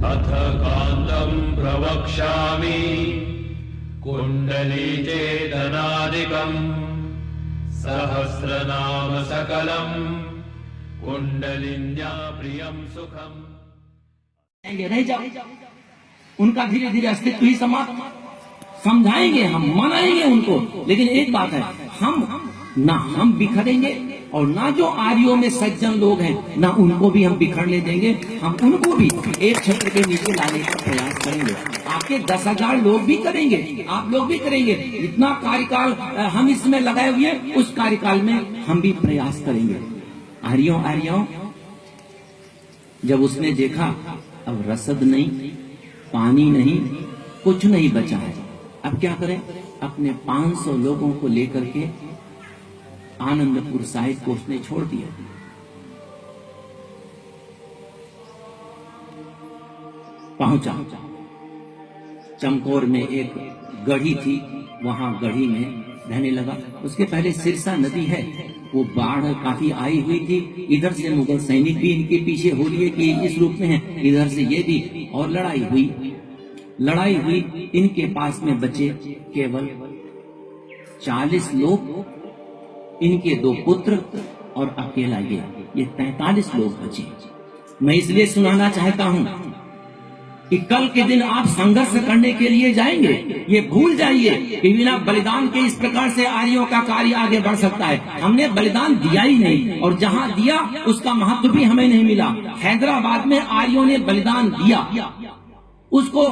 अथ कान्तं प्रवक्ष्यामि कुण्डली चेतनादिकम् सहस्रनाम सकलम् कुण्डलिन्या प्रियं सुखम्। रह जाओ, उनका धीरे धीरे अस्तित्व ही समाप्त। समझाएंगे हम, मनाएंगे उनको, लेकिन एक बात है, हम बिखरेंगे और ना जो आर्यों में सज्जन लोग हैं ना उनको भी हम बिखरने देंगे। हम उनको भी एक छत्र के नीचे लाने का प्रयास करेंगे। आपके 10,000 लोग भी करेंगे, आप लोग भी करेंगे। इतना कार्यकाल हम इसमें लगाए हुए, उस कार्यकाल में हम भी प्रयास करेंगे। आर्यों जब उसने देखा अब रसद नहीं, पानी नहीं, कुछ नहीं बचा है, अब क्या करें? अपने 500 लोगों को लेकर के आनंदपुर साहिब को उसने छोड़ दिया। पहुंचा चमकौर में एक गढ़ी थी, वहां गढ़ी में रहने लगा। उसके पहले सिरसा नदी है, वो बाढ़ काफी आई हुई थी। इधर से मुगल सैनिक भी इनके पीछे हो लिए कि इस रूप में है, इधर से ये भी, और लड़ाई हुई। इनके पास में बचे केवल 40 लोग, इनके 2 पुत्र और अकेला ये 43 लोग बचे। मैं इसलिए सुनाना चाहता हूं कि कल के दिन आप संघर्ष करने के लिए जाएंगे, ये भूल जाइए कि बिना बलिदान के इस प्रकार से आर्यों का कार्य आगे बढ़ सकता है। हमने बलिदान दिया ही नहीं, और जहां दिया उसका महत्व भी हमें नहीं मिला। हैदराबाद में आर्यों ने बलिदान दिया, उसको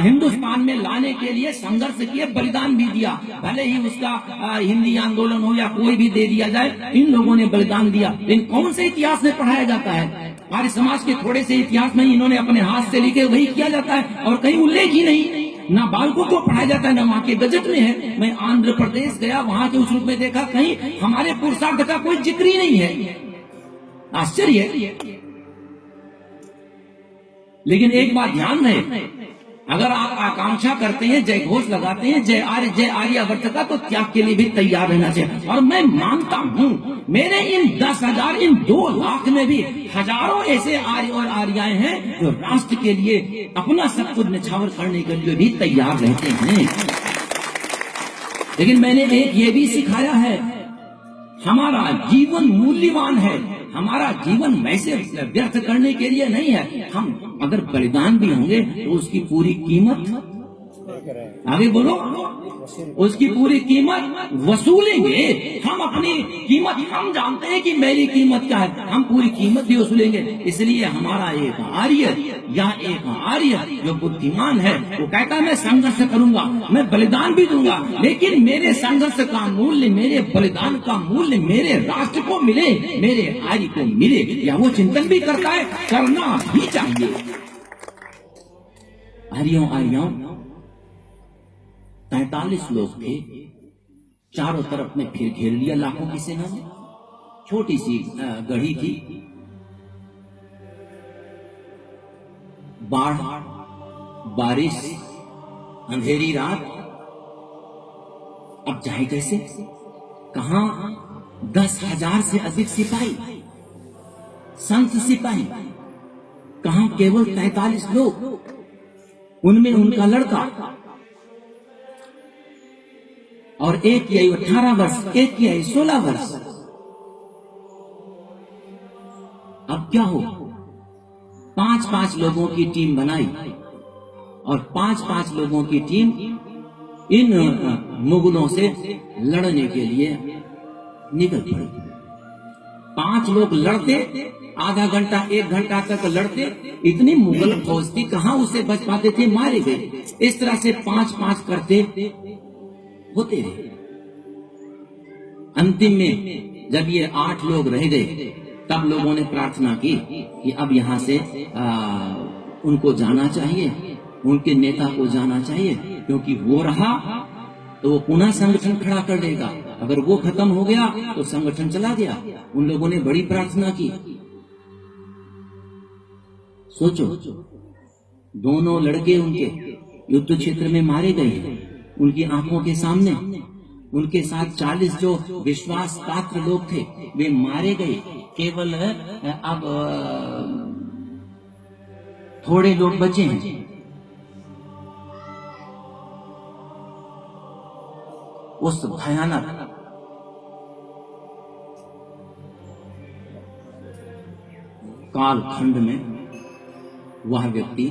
हिंदुस्तान में लाने के लिए संघर्ष किए, बलिदान भी दिया। भले ही उसका हिंदी आंदोलन हो या कोई भी दे दिया जाए, इन लोगों ने बलिदान दिया। लेकिन कौन से इतिहास में पढ़ाया जाता है? हमारे समाज के थोड़े से इतिहास में इन्होंने अपने हाथ से लिखे वही किया जाता है, और कहीं उल्लेख ही नहीं। ना बालकों को पढ़ाया जाता है, ना वहाँ के बजट में है। मैं आंध्र प्रदेश गया, वहाँ के उस रूप में देखा, कहीं हमारे पुरुषार्थ का कोई जिक्र ही नहीं है। आश्चर्य। लेकिन एक बात ध्यान रहे, अगर आप आकांक्षा करते हैं, जय घोष लगाते हैं, जय आर्यावर्त का, तो त्याग के लिए भी तैयार रहना चाहिए। और मैं मानता हूं मेरे इन 10,000, इन 2 लाख में भी हजारों ऐसे आर्य और आर्याएं हैं जो राष्ट्र के लिए अपना सब कुछ निछावर करने के लिए भी तैयार रहते हैं। लेकिन मैंने एक ये भी सिखाया है, हमारा जीवन मूल्यवान है, हमारा जीवन वैसे व्यर्थ करने के लिए नहीं है। हम अगर बलिदान भी होंगे तो उसकी पूरी कीमत, आगे बोलो, उसकी पूरी कीमत वसूलेंगे। हम अपनी कीमत, हम जानते हैं कि मेरी कीमत क्या है, हम पूरी कीमत भी वसूलेंगे। इसलिए हमारा एक आर्य जो बुद्धिमान है, वो कहता है मैं संघर्ष करूंगा, मैं बलिदान भी दूंगा, लेकिन मेरे संघर्ष का मूल्य, मेरे बलिदान का मूल्य मेरे राष्ट्र को मिले, मेरे आर्य को मिले। या वो चिंतन भी करता है, करना भी चाहिए। आर्यों 43 लोग थे, चारों तरफ में फिर घेर लिया लाखों की सेना ने। छोटी सी गढ़ी थी, बाढ़, बारिश, अंधेरी रात, अब जाए कैसे? कहां 10,000 से अधिक सिपाही, संत सिपाही, कहां केवल 43 लोग, उनमें उनका लड़का, और एक की आयु 18 वर्ष, एक की आयु 16 वर्ष। अब क्या हो? 5-5 लोगों की टीम बनाई, और 5-5 लोगों की टीम इन मुगलों से लड़ने के लिए निकल पड़ी। 5 लोग लड़ते, आधा घंटा 1 घंटा तक लड़ते, इतनी मुगल फौज थी, कहां उसे बच पाते थे, मारे गए। इस तरह से 5-5 करते होते रहे। अंतिम में जब ये 8 लोग रह गए, तब लोगों ने प्रार्थना की कि अब यहां से उनको जाना चाहिए, उनके नेता को जाना चाहिए, क्योंकि वो रहा तो वो पुनः संगठन खड़ा कर देगा, अगर वो खत्म हो गया तो संगठन चला गया। उन लोगों ने बड़ी प्रार्थना की। सोचो, दोनों लड़के उनके युद्ध क्षेत्र में मारे गए, उनकी आंखों के सामने। उनके साथ 40 जो विश्वास पात्र लोग थे वे मारे गए। केवल अब थोड़े लोग बचे हैं। उस भयानक कालखंड में वह व्यक्ति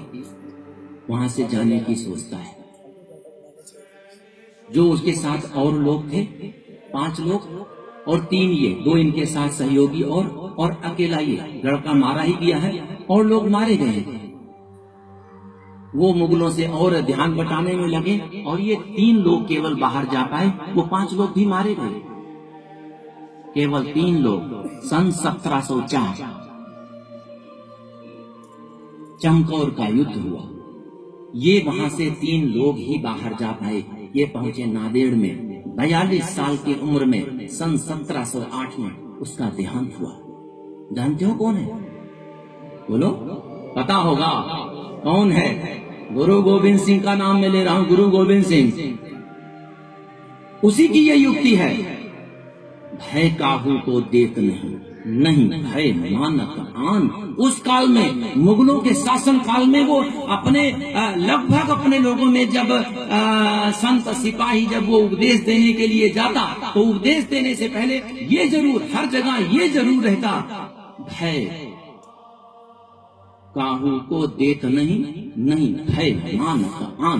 वहां से जाने की सोचता है। जो उसके साथ और लोग थे, 5 लोग और 3 ये, 2 इनके साथ सहयोगी और अकेला ये लड़का मारा ही गया है और लोग मारे गए हैं। वो मुगलों से और ध्यान बटाने में लगे और ये 3 लोग केवल बाहर जा पाए, वो 5 लोग भी मारे गए। केवल 3 लोग। सन 1704 चमकौर का युद्ध हुआ। ये वहां से 3 लोग ही बाहर जा पाए। ये पहुंचे नांदेड़ में 42 साल की उम्र में सन 1708 में उसका देहांत हुआ। जानते हो कौन है? बोलो, पता होगा कौन है? गुरु गोविंद सिंह का नाम मैं ले रहा हूं। गुरु गोविंद सिंह। उसी की ये युक्ति है, भय काहू को देत नहीं भय मानत आन। उस काल में, मुगलों के शासन काल में, वो अपने लगभग अपने लोगों में जब संत सिपाही जब वो उपदेश देने के लिए जाता तो उपदेश देने से पहले ये जरूर, हर जगह ये जरूर रहता, भय काहू को देत नहीं भय मानत आन।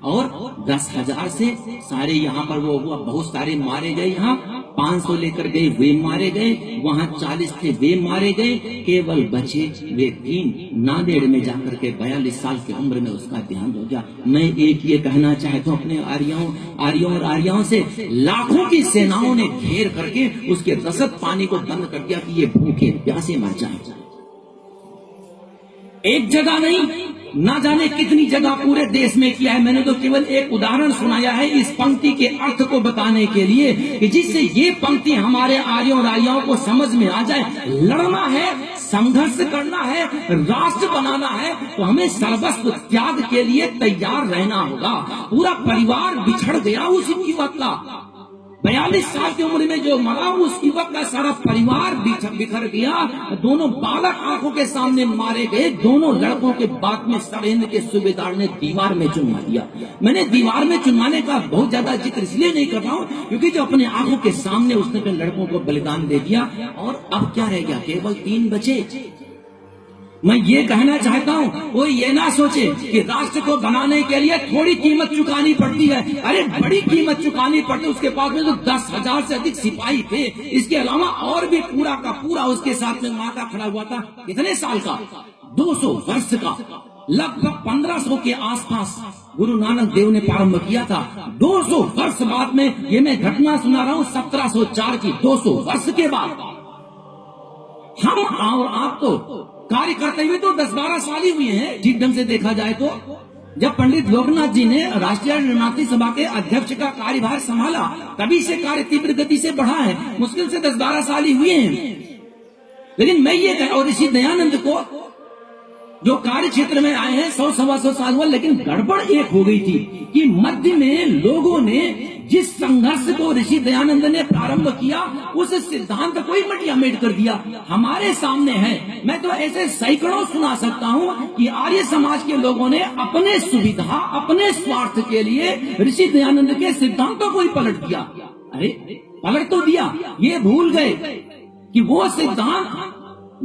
और 10,000 से सारे यहाँ पर वो हुआ, बहुत सारे मारे गए। यहाँ 500 लेकर गए, वे मारे गए। वहाँ 40 थे, वे मारे गए। केवल बचे वे 3। नांदेड़ में जाकर के 42 साल की उम्र में उसका देहांत हो गया। मैं एक ये कहना चाहता हूँ अपने आर्यों और आर्याओं से, लाखों की सेनाओं ने घेर करके उसके रसद पानी को बंद कर दिया कि ये भूखे प्यासे मर जाए। एक जगह नहीं, ना जाने कितनी जगह पूरे देश में किया है। मैंने तो केवल एक उदाहरण सुनाया है इस पंक्ति के अर्थ को बताने के लिए कि जिससे ये पंक्ति हमारे आर्यों और आर्याओं को समझ में आ जाए। लड़ना है, संघर्ष करना है, राष्ट्र बनाना है तो हमें सर्वस्व त्याग के लिए तैयार रहना होगा। पूरा परिवार बिछड़ गया उस युवक का। 42 साल की उम्र में जो मरा उस युवक का सारा परिवार बिखर गया। दोनों बालक आंखों के सामने मारे गए। दोनों लड़कों के बाद में षड्यंत्र के सूबेदार ने दीवार में चुनवा दिया। मैंने दीवार में चुनवाने का बहुत ज्यादा जिक्र इसलिए नहीं कर रहा हूँ क्योंकि जो अपने आंखों के सामने उसने अपने लड़कों को बलिदान दे दिया। और अब क्या रह गया? केवल 3 बचे। मैं ये कहना चाहता हूँ, कोई ये ना सोचे कि राष्ट्र को बनाने के लिए थोड़ी कीमत चुकानी पड़ती है। अरे बड़ी कीमत चुकानी पड़ती है। उसके पास में तो 10,000 से अधिक सिपाही थे। इसके अलावा और भी पूरा का पूरा उसके साथ में माता खड़ा हुआ था। कितने साल का? 200 वर्ष का। लगभग 1500 के आसपास गुरु नानक देव ने प्रारंभ किया था। 200 वर्ष बाद में, ये मैं घटना सुना रहा हूँ 1704 की। 200 वर्ष के बाद हम और आप तो कार्य करते हुए तो 10-12 साल ही हुए हैं ठीक ढंग से देखा जाए तो। जब पंडित लोकनाथ जी ने राष्ट्रीय निर्माती सभा के अध्यक्ष का कार्यभार संभाला तभी से कार्य तीव्र गति से बढ़ा है। मुश्किल से 10-12 साल ही हुए हैं। लेकिन मैं ये कह, और ऋषि दयानंद को जो कार्य क्षेत्र में आए हैं 100-125 साल हुआ, लेकिन गड़बड़ एक हो गई थी कि मध्य में लोगों ने जिस संघर्ष को ऋषि दयानंद ने प्रारंभ किया उस सिद्धांत को ही मटियामेट कर दिया। हमारे सामने है, मैं तो ऐसे सैकड़ों सुना सकता हूँ कि आर्य समाज के लोगों ने अपने सुविधा, अपने स्वार्थ के लिए ऋषि दयानंद के सिद्धांतों को ही पलट दिया। अरे पलट तो दिया, ये भूल गए कि वो सिद्धांत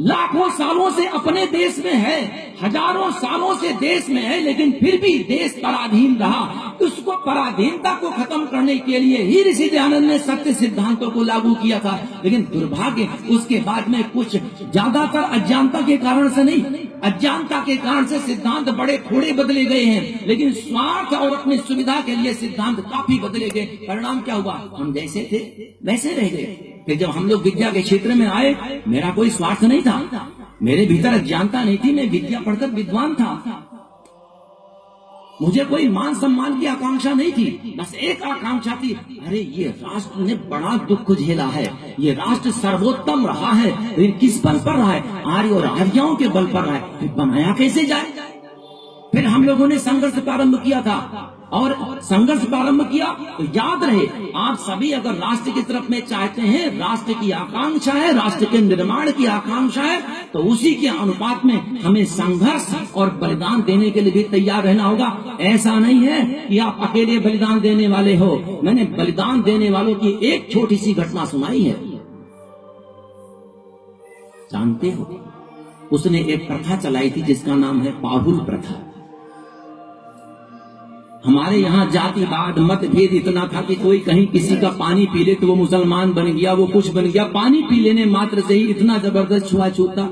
लाखों सालों से अपने देश में है, हजारों सालों से देश में है, लेकिन फिर भी देश पराधीन रहा। उसको पराधीनता को खत्म करने के लिए ही ऋषि दयानंद ने सत्य सिद्धांतों को लागू किया था। लेकिन दुर्भाग्य उसके बाद में कुछ ज्यादातर अज्ञानता के कारण से नहीं, अज्ञानता के कारण से सिद्धांत बड़े थोड़े बदले गए हैं, लेकिन स्वार्थ और अपनी सुविधा के लिए सिद्धांत काफी बदले गए। परिणाम क्या हुआ? हम जैसे थे वैसे रह गए। फिर जब हम लोग विद्या के क्षेत्र में आए, मेरा कोई स्वार्थ नहीं था, मेरे भीतर अज्ञानता नहीं थी, मैं विद्या पढ़कर विद्वान था। मुझे कोई मान सम्मान की आकांक्षा नहीं थी, बस एक आकांक्षा थी, अरे ये राष्ट्र ने बड़ा दुख झेला है, ये राष्ट्र सर्वोत्तम रहा है, लेकिन किस बल पर रहा है? आर्य और आर्याओं के बल पर रहा है। फिर बनाया कैसे जाए? फिर हम लोगों ने संघर्ष प्रारंभ किया था, और संघर्ष प्रारंभ किया तो याद रहे, आप सभी अगर राष्ट्र की तरफ में चाहते हैं, राष्ट्र की आकांक्षा है, राष्ट्र के निर्माण की आकांक्षा है, तो उसी के अनुपात में हमें संघर्ष और बलिदान देने के लिए भी तैयार रहना होगा। ऐसा नहीं है कि आप अकेले बलिदान देने वाले हो। मैंने बलिदान देने वालों की एक छोटी सी घटना सुनाई है। जानते हो, उसने एक प्रथा चलाई थी जिसका नाम है पाहुल प्रथा। हमारे यहाँ जातिवाद मतभेद इतना था कि कोई कहीं किसी का पानी पी ले तो वो मुसलमान बन गया, वो कुछ बन गया। पानी पी लेने मात्र से ही इतना जबरदस्त छुआछूत था।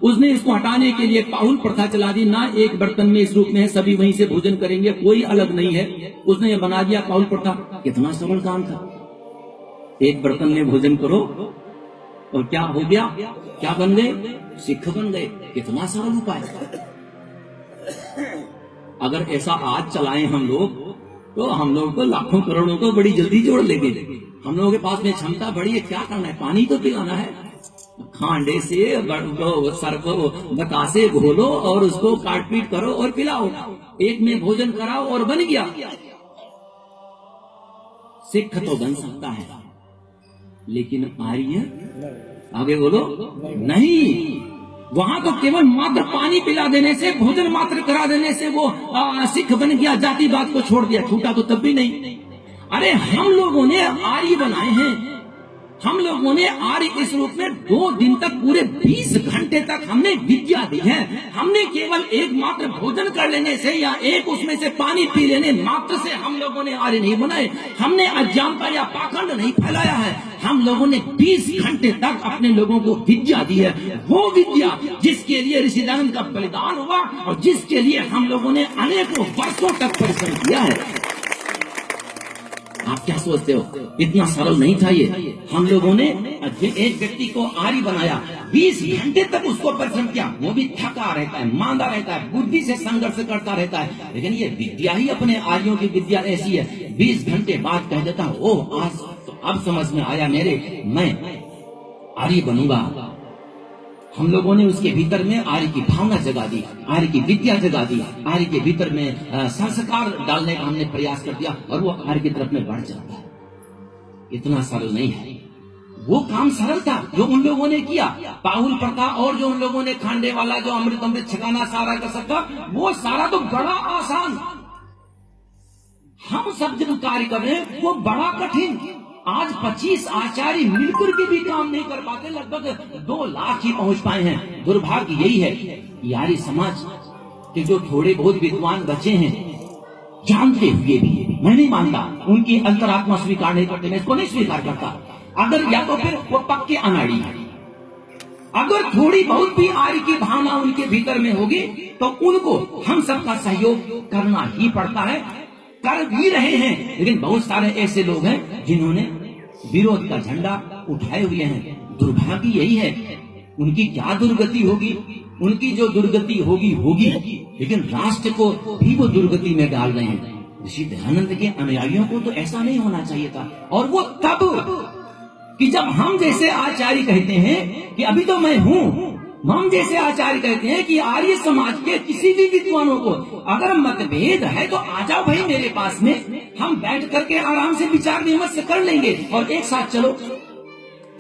उसने इसको हटाने के लिए पाहुल प्रथा चला दी। ना एक बर्तन में इस रूप में है, सभी वहीं से भोजन करेंगे, कोई अलग नहीं है। उसने ये बना दिया पाहुल प्रथा। कितना सरल काम था। एक बर्तन में भोजन करो और क्या हो गया, क्या बन गए, सिख बन गए। कितना सरल उपाय। अगर ऐसा आज चलाएं हम लोग तो हम लोग को लाखों करोड़ों को बड़ी जल्दी जोड़ लेंगे। हम लोगों के पास में क्षमता बड़ी है। क्या करना है, पानी तो पिलाना है। खांडे से सर्व बतासे घोलो और उसको काट पीट करो और पिलाओ। एक में भोजन कराओ और बन गया। सिख तो बन सकता है, लेकिन आर्य, आगे बोलो, नहीं। वहां तो केवल मात्र पानी पिला देने से, भोजन मात्र करा देने से वो सिख बन गया, जातिवाद को छोड़ दिया। छूटा तो तब भी नहीं। अरे हम लोगों ने आर्य बनाए हैं। हम लोगों ने आर्य इस रूप में 2 दिन तक, पूरे 20 घंटे तक हमने विद्या दी है। हमने केवल एक मात्र भोजन कर लेने से या एक उसमें से पानी पी लेने मात्र से हम लोगों ने आर्य नहीं बनाए। हमने अज्ञानता या पाखंड नहीं फैलाया है। हम लोगों ने 20 घंटे तक अपने लोगों को विद्या दी है। वो विद्या जिसके लिए ऋषि दयानंद का बलिदान हुआ और जिसके लिए हम लोगों ने अनेकों वर्षों तक परिश्रम किया है। आप क्या सोचते हो, इतना सरल नहीं था ये। हम लोगों ने एक व्यक्ति को आर्य बनाया, 20 घंटे तक उसको परिश्रम किया। वो भी थका रहता है, मांदा रहता है, बुद्धि से संघर्ष करता रहता है। लेकिन ये विद्या ही अपने आर्यों की विद्या ऐसी है, 20 घंटे बाद कह देता हूँ, ओह आज तो अब समझ में आया मेरे, मैं आर्य बनूंगा। हम लोगों ने उसके भीतर में आर्य की भावना जगा दी, आर्य की विद्या जगा दी, आर्य के भीतर में संस्कार डालने का हमने प्रयास कर दिया और वो आर्य की तरफ में बढ़ जाता है। इतना सरल नहीं है। वो काम सरल था जो उन लोगों ने किया, पाहुल प्रथा, और जो उन लोगों ने खांडे वाला जो अमृत छकाना सारा का सबका, वो सारा तो बड़ा आसान। हम सब जब कार्य कर रहे हैं वो बड़ा कठिन। आज 25 आचार्य मिलकर के भी काम नहीं कर पाते, लगभग 2 लाख ही पहुंच पाए हैं। दुर्भाग्य यही है कि आर्य समाज के जो थोड़े बहुत विद्वान बचे हैं, जानते हुए भी, मैं नहीं मानता, उनकी अंतरात्मा स्वीकार नहीं करते, मैं इसको नहीं स्वीकार करता। अगर या तो फिर वो पक्के अनाड़ी है। अगर थोड़ी बहुत भी आर्य की भावना उनके भीतर में होगी तो उनको हम सबका सहयोग करना ही पड़ता है, कर भी रहे हैं। लेकिन बहुत सारे ऐसे लोग हैं जिन्होंने विरोध का झंडा उठाए हुए हैं। दुर्भाग्य यही है, उनकी क्या दुर्गति होगी, उनकी जो दुर्गति होगी, लेकिन राष्ट्र को भी वो दुर्गति में डाल रहे हैं। ऋषि दयानंद के अनुयायियों को तो ऐसा नहीं होना चाहिए था। और वो तब कि जब हम जैसे आचार्य कहते हैं कि अभी तो मैं हूँ, हम जैसे आचार्य कहते हैं कि आर्य समाज के किसी भी विद्वानों को अगर मतभेद है तो आ जाओ भाई मेरे पास में, हम बैठ करके आराम से विचार विमर्श कर लेंगे और एक साथ चलो।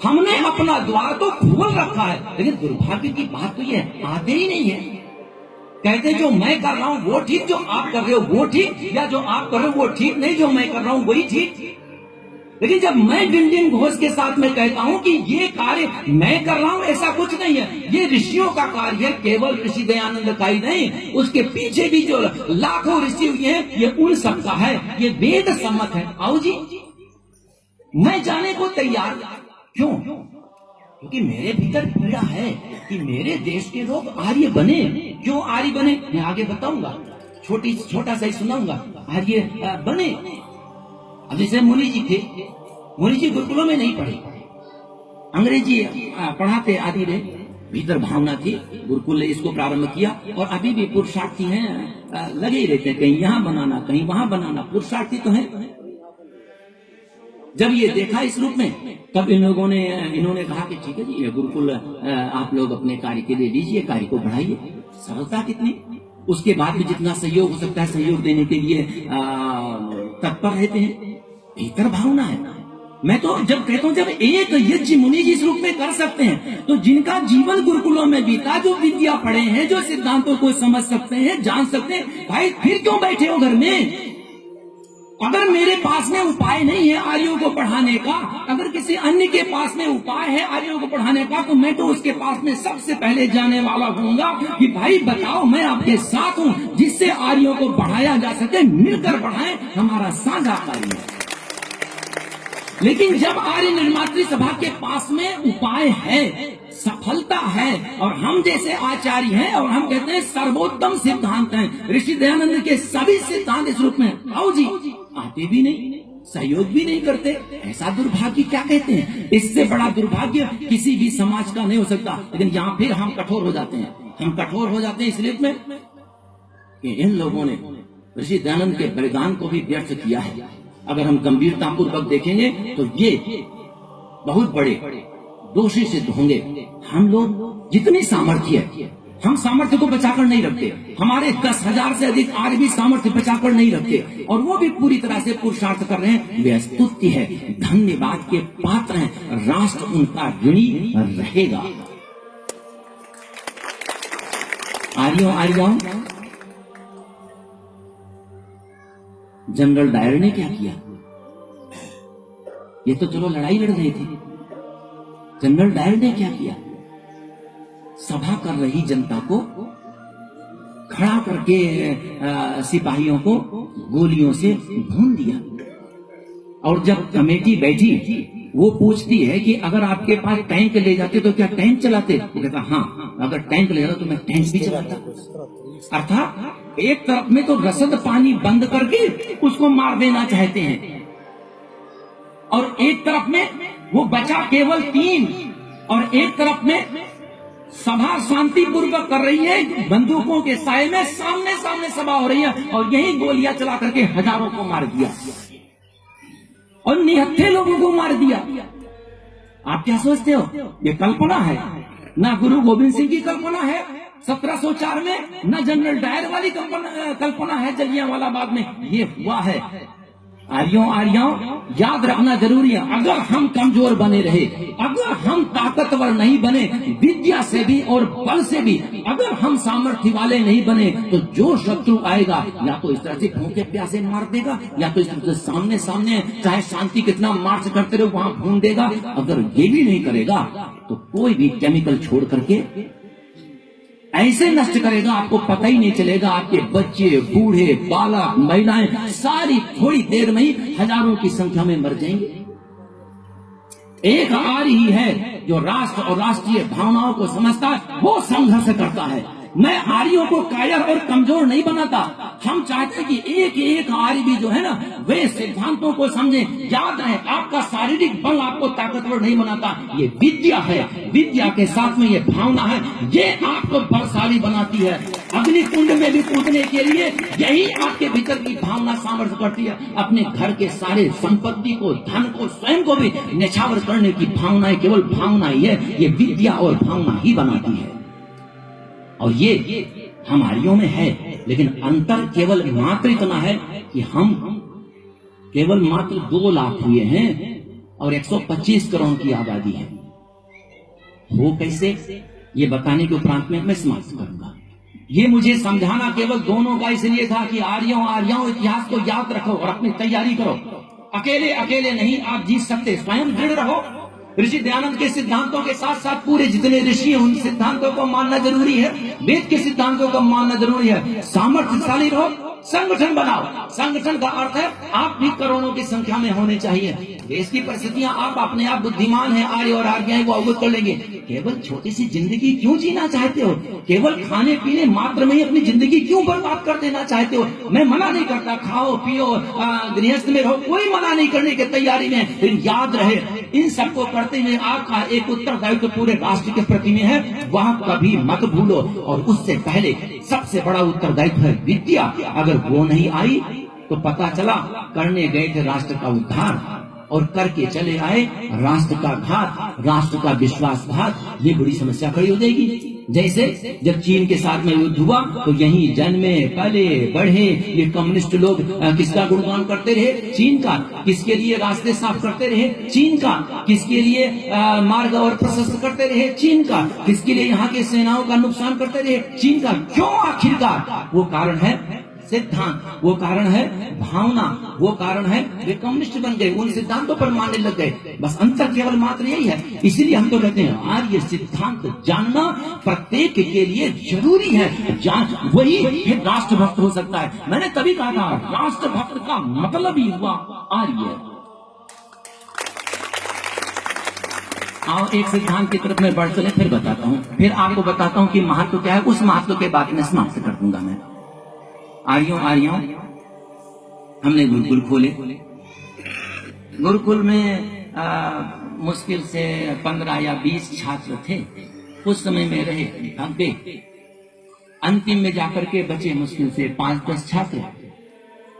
हमने अपना द्वार तो खोल रखा है, लेकिन दुर्भाग्य की बात तो ये आते ही नहीं है। कहते जो मैं कर रहा हूँ वो ठीक, जो आप कर रहे हो वो ठीक, या जो आप कर रहे हो वो ठीक नहीं, जो मैं कर रहा हूँ वही ठीक। लेकिन जब मैं डिंडिन घोष के साथ में कहता हूं कि ये कार्य मैं कर रहा हूं, ऐसा कुछ नहीं है, ये ऋषियों का कार्य है, केवल ऋषि दयानंद का ही नहीं, उसके पीछे भी जो लाखों ऋषि हुए हैं ये उन सबका है, ये वेद सम्मत है। आओ जी, मैं जाने को तैयार। क्यों? क्योंकि मेरे भीतर पीड़ा है कि मेरे देश के लोग आर्य बने। क्यों आर्य बने, मैं आगे बताऊंगा, छोटा सा ही सुनाऊंगा। आर्य बने, अब जैसे मुनि जी थे, मुनि जी गुरुकुलों में नहीं पढ़े, अंग्रेजी पढ़ाते आदि रहे, भीतर भावना थी, गुरुकुल ने इसको प्रारंभ किया और अभी भी पुरुषार्थी हैं, लगे ही रहते हैं, कहीं यहाँ बनाना कहीं वहां बनाना, पुरुषार्थी तो है। जब ये देखा इस रूप में, तब इन्होंने कहा कि ठीक है जी, गुरुकुल आप लोग अपने कार्य के लिए लीजिए, कार्य को बढ़ाइए। सरलता कितनी। उसके बाद भी जितना सहयोग हो सकता है सहयोग देने के लिए तत्पर रहते हैं। भीतर भावना है, मैं तो जब कहता हूं, जब एक यज्ञ मुनि जिस रूप में कर सकते हैं, तो जिनका जीवन गुरुकुलों में बीता, जो विद्या पढ़े हैं, जो सिद्धांतों को समझ सकते हैं, जान सकते हैं, भाई फिर क्यों बैठे हो घर में? अगर मेरे पास में उपाय नहीं है आर्यों को पढ़ाने का, अगर किसी अन्य के पास में उपाय है आर्यों को पढ़ाने का, तो मैं तो उसके पास में सबसे पहले जाने वाला होऊंगा कि भाई बताओ, मैं आपके साथ हूं, जिससे आर्यों को बढ़ाया जा सके, मिलकर बढ़ाएं, हमारा साझा कार्य है। लेकिन जब आर्य निर्मात्री सभा के पास में उपाय है, सफलता है, और हम जैसे आचार्य हैं और हम कहते हैं सर्वोत्तम सिद्धांत हैं, ऋषि दयानंद के सभी सिद्धांत इस रूप में, आओ जी, आते भी नहीं, सहयोग भी नहीं करते, ऐसा दुर्भाग्य क्या कहते हैं? इससे बड़ा दुर्भाग्य किसी भी समाज का नहीं हो सकता। लेकिन यहाँ फिर हम कठोर हो जाते हैं, हम कठोर हो जाते हैं इसलिए में कि इन लोगों ने ऋषि दयानंद के बलिदान को भी व्यर्थ किया है। अगर हम गंभीरता पूर्वक देखेंगे तो ये बहुत बड़े दोषी सिद्ध होंगे। हम लोग जितनी सामर्थ्य है, हम सामर्थ्य को बचाकर नहीं रखते, हमारे 10,000 से अधिक आर्य भी सामर्थ्य बचाकर नहीं रखते, और वो भी पूरी तरह से पुरुषार्थ कर रहे हैं। वे स्तुति है, धन्यवाद के पात्र हैं, राष्ट्र उनका ऋणी रहेगा। आर्यों आर्याओं, जनरल डायर ने क्या किया? ये तो चलो लड़ाई लड़ रही थी, जनरल डायर ने क्या किया? सभा कर रही जनता को खड़ा करके सिपाहियों को गोलियों से भून दिया। और जब कमेटी बैठी, वो पूछती है कि अगर आपके पास टैंक ले जाते तो क्या टैंक चलाते? वो कहता हाँ, अगर टैंक ले जाता तो मैं टैंक भी चलाता। अर्थात एक तरफ में तो रसद पानी बंद करके उसको मार देना चाहते हैं, और एक तरफ में वो बचा केवल 3, और एक तरफ में सभा शांतिपूर्वक कर रही है, बंदूकों के साए में सामने सामने सभा हो रही है, और यही गोलियां चला करके हजारों को मार दिया और निहत्थे लोगों को मार दिया। आप क्या सोचते हो? ये कल्पना है? ना गुरु गोविंद सिंह की कल्पना है 1704 में, न जनरल डायर वाली कल्पना है जलियांवाला बाग में, ये हुआ है। आर्यों आर्यों, याद रखना जरूरी है, अगर हम कमजोर बने रहे, अगर हम ताकतवर नहीं बने विद्या से भी और बल से भी, अगर हम सामर्थ्य वाले नहीं बने, तो जो शत्रु आएगा या तो इस तरह से भूखे प्यासे मार देगा, या तो इस तरह से सामने सामने चाहे शांति कितना मार्च करते रहो वहां भून देगा। अगर ये भी नहीं करेगा तो कोई भी केमिकल छोड़ करके ऐसे नष्ट करेगा, आपको पता ही नहीं चलेगा। आपके बच्चे, बूढ़े, बालक, महिलाएं सारी थोड़ी देर में ही हजारों की संख्या में मर जाएंगे। एक आर्य ही है जो राष्ट्र और राष्ट्रीय भावनाओं को समझता है, वो संघर्ष करता है। मैं आर्यों को कायर और कमजोर नहीं बनाता, हम चाहते हैं कि एक एक आर्य भी जो है ना, वे सिद्धांतों को समझे। याद रहे, आपका शारीरिक बल आपको ताकतवर नहीं बनाता, ये विद्या है, विद्या के साथ में ये भावना है, ये आपको बलशाली बनाती है। अग्नि कुंड में भी कूदने के लिए यही आपके भीतर की भावना सामर्थ्य करती है। अपने घर के सारे संपत्ति को, धन को, स्वयं को भी निछावर करने की भावना है, केवल भावना ही है, ये विद्या और भावना ही बनाती है। और ये हमारियों में है, लेकिन अंतर केवल मात्र इतना है कि हम केवल मात्र 2 लाख हुए हैं और 125 करोड़ की आबादी है। वो कैसे, ये बताने के उपरांत में मैं समाप्त करूंगा। ये मुझे समझाना केवल दोनों का इसलिए था कि आर्यों आर्यों, इतिहास को याद रखो और अपनी तैयारी करो। अकेले अकेले नहीं आप जीत सकते, स्वयं दृढ़ रहो। ऋषि दयानंद के सिद्धांतों के साथ साथ पूरे जितने ऋषि हैं उन सिद्धांतों को मानना जरूरी है, वेद के सिद्धांतों को मानना जरूरी है। सामर्थ्यशाली रहो, संगठन बनाओ। संगठन का अर्थ है आप भी करोड़ों की संख्या में होने चाहिए। देश की परिस्थितियां आप अपने आप बुद्धिमान है, आर्य और आर्याएं को अवगत कर लेंगे। केवल छोटी सी जिंदगी क्यों जीना चाहते हो? केवल खाने पीने मात्र में ही अपनी जिंदगी क्यों बर्बाद कर देना चाहते हो? मैं मना नहीं करता, खाओ पियो, गृहस्थ में रहो, कोई मना नहीं करने की तैयारी में। लेकिन याद रहे, इन सबको करते हुए आपका एक उत्तरदायित्व पूरे राष्ट्र के प्रति में है, वह कभी मत भूलो। और उससे पहले सबसे बड़ा उत्तरदायित्व है विद्या। अगर वो नहीं आई तो पता चला करने गए थे राष्ट्र का उद्धार और करके चले आए राष्ट्र का घात, राष्ट्र का विश्वासघात। ये बड़ी समस्या खड़ी हो जाएगी। जैसे जब चीन के साथ में युद्ध हुआ तो यहीं जन्मे पले बढ़े ये कम्युनिस्ट लोग किसका गुणगान करते रहे? चीन का। किसके लिए रास्ते साफ करते रहे? चीन का। किसके लिए मार्ग और प्रशस्त करते रहे? चीन का। किसके लिए यहाँ के सेनाओं का नुकसान करते रहे? चीन का। क्यों? आखिरकार वो कारण है सिद्धांत, वो कारण है भावना, वो कारण है वे कम्युनिस्ट बन गए, उन सिद्धांतों पर मानने लग गए। बस अंतर केवल मात्र यही है। इसीलिए हम तो कहते हैं आज ये सिद्धांत जानना प्रत्येक के लिए जरूरी है। वही ये राष्ट्रभक्त हो सकता है। मैंने तभी कहा था राष्ट्रभक्त का मतलब ही हुआ आर्य। आओ एक सिद्धांत की तरफ में बढ़ चले, फिर बताता हूँ, फिर आपको बताता हूँ कि महत्व क्या है। उस महत्व के बाद में समाप्त कर दूंगा मैं। आर्यों हमने गुरुकुल खोले। गुरुकुल में मुश्किल से 15 या 20 छात्र थे। उस समय में रहे 90। अंतिम में जाकर के बचे मुश्किल से 5-10 छात्र।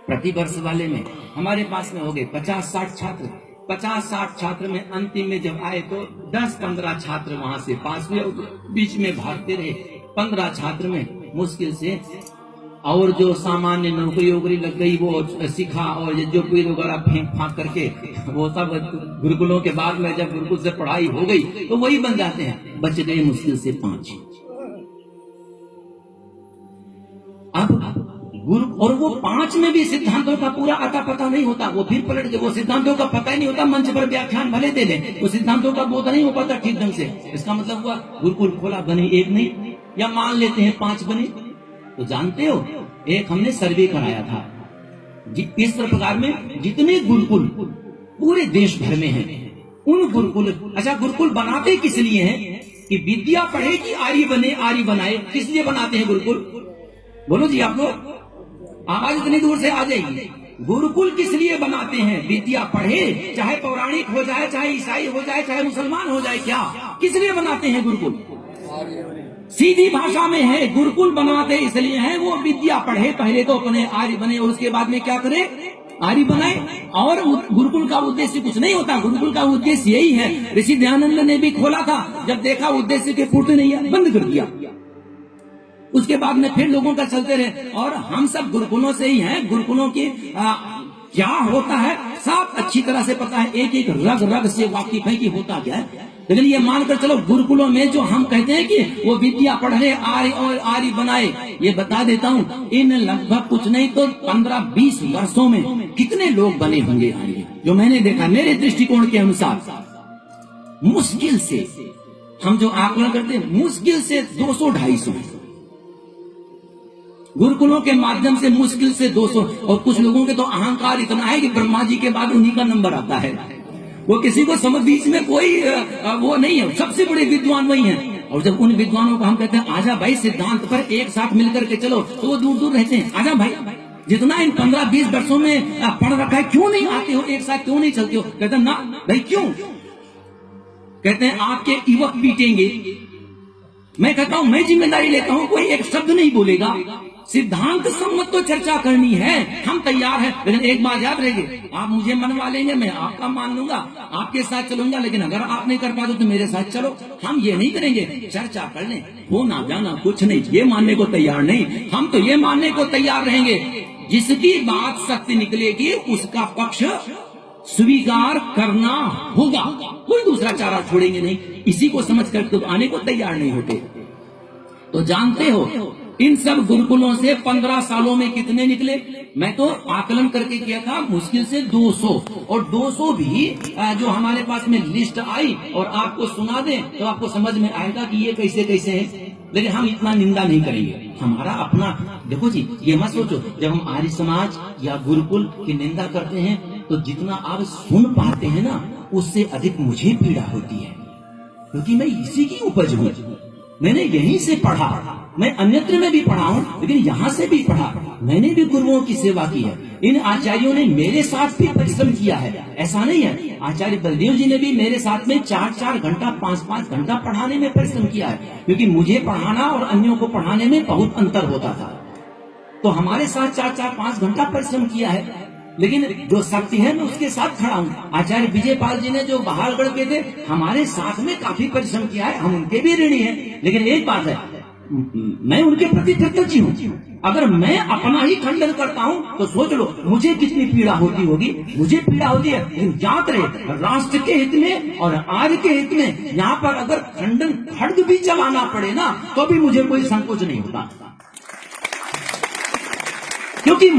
प्रतिवर्ष वाले में हमारे पास में हो गए 50-60 छात्र। 50-60 छात्र में अंतिम में जब आए तो 10-15 छात्र वहां से पास हुए, बीच में भागते रहे। 15 छात्र में मुश्किल से, और जो सामान्य नौकरी वोकरी लग गई वो सीखा, और जो कोई वगैरह फेंक फाक करके वो सब गुरुकुलों के बाद में जब गुरुकुल से पढ़ाई हो गई तो वही बन जाते हैं। बच गए मुश्किल से 5। अब गुरु, और वो 5 में भी सिद्धांतों का पूरा आता पता नहीं होता। वो फिर पलट गए, वो सिद्धांतों का पता ही नहीं होता। मंच पर व्याख्यान भले दे दे, वो सिद्धांतों का बोध नहीं हो पाता ठीक ढंग से। इसका मतलब हुआ गुरुकुल खोला, बने 1 नहीं, या मान लेते हैं 5 बने। तो जानते हो एक हमने सर्वे कराया था, इस प्रकार में जितने गुरुकुल पूरे देश भर में हैं, उन गुरुकुल, अच्छा गुरुकुल बनाते किस लिए हैं? कि विद्या पढ़े कि आर्य बने, आर्य बनाए। किस लिए बनाते हैं गुरुकुल? बोलो जी आप लोग, आवाज इतनी दूर से आ जाएगी। गुरुकुल किस लिए बनाते हैं? विद्या पढ़े, चाहे पौराणिक हो जाए, चाहे ईसाई हो जाए, चाहे मुसलमान हो जाए। क्या किस लिए बनाते हैं गुरुकुल? सीधी भाषा में है, गुरुकुल बनाते इसलिए हैं वो विद्या पढ़े, पहले तो अपने आर्य बने और उसके बाद में क्या करे? आर्य बनाए। और गुरुकुल का उद्देश्य कुछ नहीं होता। गुरुकुल का उद्देश्य यही है। ऋषि दयानंद ने भी खोला था, जब देखा उद्देश्य के पूर्ति नहीं है बंद कर दिया। उसके बाद में फिर लोगों का चलते रहे। और हम सब गुरुकुलों से ही हैं। गुरुकुलों की क्या होता है सब अच्छी तरह से पता है, एक एक रग रग से वाकिफ है कि होता क्या है। लेकिन ये मानकर चलो गुरुकुलों में जो हम कहते हैं कि वो विद्या पढ़े, आर्य और आर्य बनाए, ये बता देता हूँ इन लगभग कुछ नहीं तो 15-20 वर्षों में कितने लोग बने होंगे आर्य, जो मैंने देखा मेरे दृष्टिकोण के अनुसार। मुश्किल से हम जो आकलन करते हैं, मुश्किल से 200-250 गुरुकुलों के माध्यम से, मुश्किल से 200। और कुछ लोगों के तो अहंकार इतना है कि ब्रह्मा जी के बाद उन्हीं का नंबर आता है। वो किसी को समझ, बीच में कोई वो नहीं है, सबसे बड़े विद्वान वही हैं। और जब उन विद्वानों को हम कहते हैं आजा भाई सिद्धांत पर एक साथ मिलकर के चलो, तो वो दूर दूर रहते हैं। आजा भाई, जितना इन 15-20 वर्षों में पढ़ रखा है, क्यों नहीं आते हो एक साथ, क्यों नहीं चलते हो? कहते हैं ना भाई क्यों? कहते हैं आपके युवक पीटेंगे। मैं कहता हूं मैं जिम्मेदारी लेता हूं, कोई एक शब्द नहीं बोलेगा। सिद्धांत सम्मत तो चर्चा करनी है, हम तैयार हैं। लेकिन एक बात याद रखिए, आप मुझे मनवा लेंगे, मैं आपका मान लूंगा, आपके साथ चलूंगा। लेकिन अगर आप नहीं कर पाते तो मेरे साथ चलो। हम ये नहीं करेंगे चर्चा कर लें, हो ना जाना कुछ नहीं, ये मानने को तैयार नहीं। हम तो ये मानने को तैयार रहेंगे जिसकी बात सत्य निकलेगी उसका पक्ष स्वीकार करना होगा, कोई दूसरा चारा छोड़ेंगे नहीं। इसी को समझ कर तो आने को तैयार नहीं होते। तो जानते हो इन सब गुरुकुलों से 15 सालों में कितने निकले? मैं तो आकलन करके किया था, मुश्किल से 200। और 200 भी जो हमारे पास में लिस्ट आई और आपको सुना दें तो आपको समझ में आएगा कि ये कैसे कैसे है। लेकिन हम इतना निंदा नहीं करेंगे, हमारा अपना। देखो जी, ये मत सोचो जब हम आर्य समाज या गुरुकुल की निंदा करते हैं तो जितना आप सुन पाते हैं ना, उससे अधिक मुझे पीड़ा होती है, क्योंकि मैं इसी की उपज हूँ। मैंने यहीं से पढ़ा, मैं अन्यत्र में भी पढ़ा हूँ, लेकिन यहाँ से भी पढ़ा। मैंने भी गुरुओं की सेवा की है। इन आचार्यों ने मेरे साथ भी परिश्रम किया है, ऐसा नहीं है। आचार्य बलदेव जी ने भी मेरे साथ में 4-4 घंटा 5-5 घंटा पढ़ाने में परिश्रम किया है, क्योंकि मुझे पढ़ाना और अन्यों को पढ़ाने में बहुत अंतर होता था। तो हमारे साथ 4-4-5 घंटा परिश्रम किया है। लेकिन जो सत्य है मैं उसके साथ खड़ा हूँ। आचार्य विजयपाल जी ने जो बहालगढ़ के थे हमारे साथ में काफी परिश्रम किया है, हम उनके भी ऋणी हैं। लेकिन एक बात है, मैं उनके प्रति कृतज्ञ हूँ। अगर मैं अपना ही खंडन करता हूँ तो सोच लो मुझे कितनी पीड़ा होती होगी। मुझे पीड़ा होती है, लेकिन जात रहे राष्ट्र के हित में और आर्य के हित में, यहाँ पर अगर खंडन खड्ग भी चलाना पड़े ना तो भी मुझे कोई संकोच नहीं होता, क्योंकि